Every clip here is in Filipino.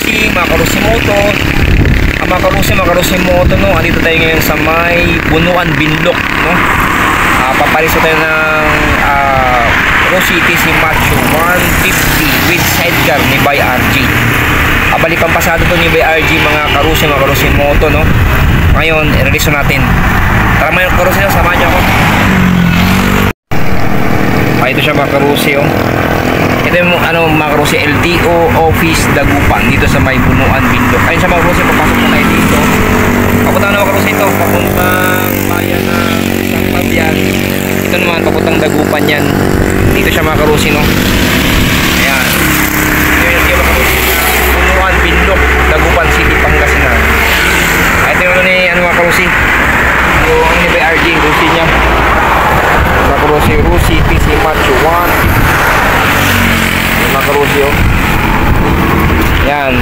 Karusi, mga Karusi Moto. Mga Karusi Moto, no? Andito tayo ngayon sa may Bunuan, Binlok, no? Papaliso tayo ng Rusi TC Macho 150 with sidecar ni by RG. Balikan pasado to ni by RG, mga Karusi Moto, no? Ngayon, i-release natin. Tara mga Karusi, no? Samahan niyo ako. Ito siya mga Karusi, oh. Ito yung mga Karusi, LTO Office Dagupan, dito sa may Bunuan, Binlok. Ayun siya mga Karusi, papasok na tayo dito. Papunta na mga Karusi ito, papuntang bayan ng Isang Pabyan. Ito naman, papuntang Dagupan yan. Dito siya mga Karusi, no? Ayan. Ito yung mga Karusi, Bunuan, Binlok, Dagupan City, Pangasinan. Ito yung mga Karusi, yung ni by RG, Rusi niya. Mga Karusi, Rusi TC Macho 150. Mga Karusi, oh. Yan.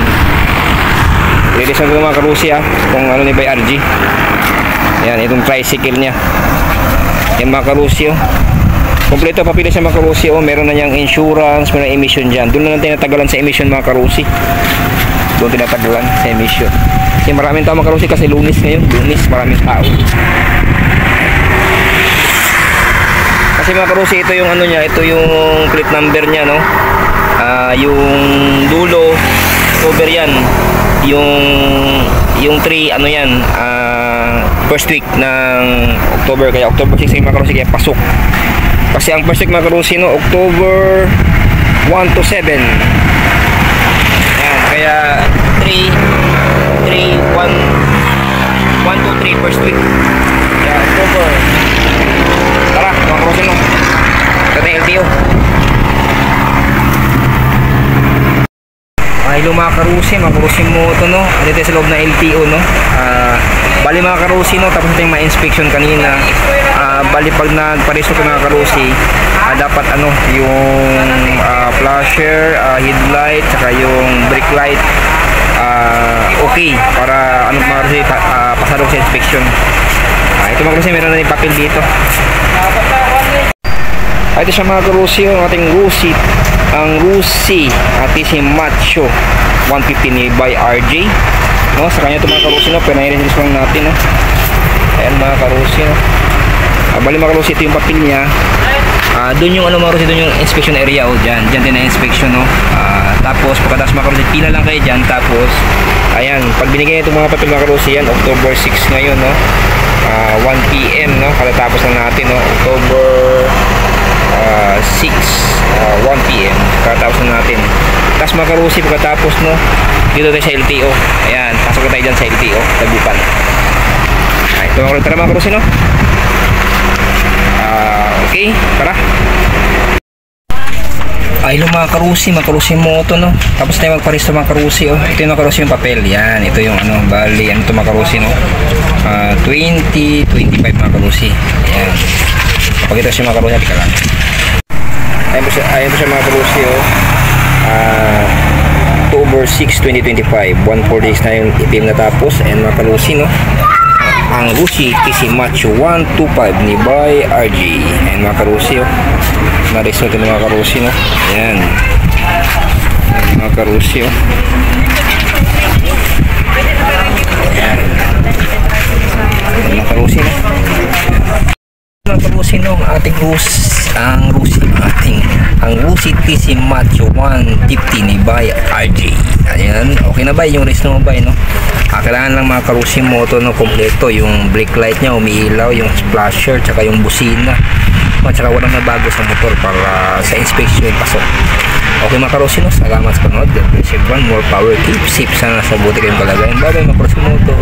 Release na ito mga Karusi, ha. Kung ni by RG. Yan, itong tricycle niya. Yan mga Karusi, oh. Kompleto papila siya mga Karusi, oh. Meron na niyang insurance, meron na emission dyan. Doon na natin tinatagalan sa emission mga Karusi. Doon tinatagalan sa emission. Kasi maraming tao mga Karusi kasi Lunes ngayon. Lunes, maraming tao. Kasi mga Karusi, ito yung niya, ito yung plate number niya, no? Yung dulo cover yan, yung 3 yan, first week ng October, kaya October 6 mga Karusi, kaya pasok kasi ang first week mga Karusi, no, October 1 to 7. Ayan, kaya 1 to 3 first week, kaya October. Tara mga Karusi, no, ito na LTO. Hello mga Karusi, mga Karusi Moto, no? Dito sa loob na LTO, no? Bali mga Karusi, no? Tapos natin ma-inspection kanina. Bali pag nagpareso ka mga Karusi, dapat yung flasher, headlight, saka yung brake light okay para mga Karusi pasado sa inspection. Ito mga Karusi, meron na yung papel dito. Ito siya mga Karusi, yung ating Rusi, ang Rusi TC Macho 150 ni by RJ, no? Sa kanya ito mga Karusi, no? Pinay-release lang natin, no? Ayan mga Karusi, no? Bali mga Karusi, ito yung papel niya. Doon yung mga Karusi, doon yung inspection area, oh, dyan din na inspection, no? Tapos pagkatapos mga Karusi, pila lang kayo dyan. Tapos ayan, pag binigay itong mga papel mga Karusi, yan October 6 ngayon, no? 1 PM, no? Katatapos lang natin, no? October 6, 1 PM katapos na natin. Tapos mga Karusi, pagkatapos, no, dito tayo sa LTO. Ayan, pasok na tayo dyan sa LTO Dagupan. Ito mga Karusi, no. Okay, tara. Hello mga Karusi Moto, no. Tapos tayo magparesto mga Karusi, oh. Ito yung mga Karusi, yung papel. Yan, ito yung bali, ito mga Karusi, no. 2025 mga Karusi. Ayan. Pagkita siya mga Karusi, tika lang. Ayan po siya mga Karusi, oh. October 6, 2025, 1-4 days na yung ipim natapos. And mga Karusi, no, ang Rusi TC Macho 125 ni by RG. And mga Karusi, oh, na-race natin mga Karusi, no. Ayan mga Karusi, oh. Ayan mga Karusi, no. Mga Karusi, no, ang ating ang Rusi TC Macho 150 ni by RJ. Ayan, okay na ba yung race mo ba, no? Kailangan lang mga Karusi Moto, no, kompleto yung brake light nya, umiilaw, yung splasher, tsaka yung busina, at tsaka walang nabago sa motor para sa inspection yung pasok. Okay mga Karusi, no, salamat sa panood. God bless everyone, more power, keep safe, sana sa buti kayong kalagayan. Bye bye mga Karusi Moto.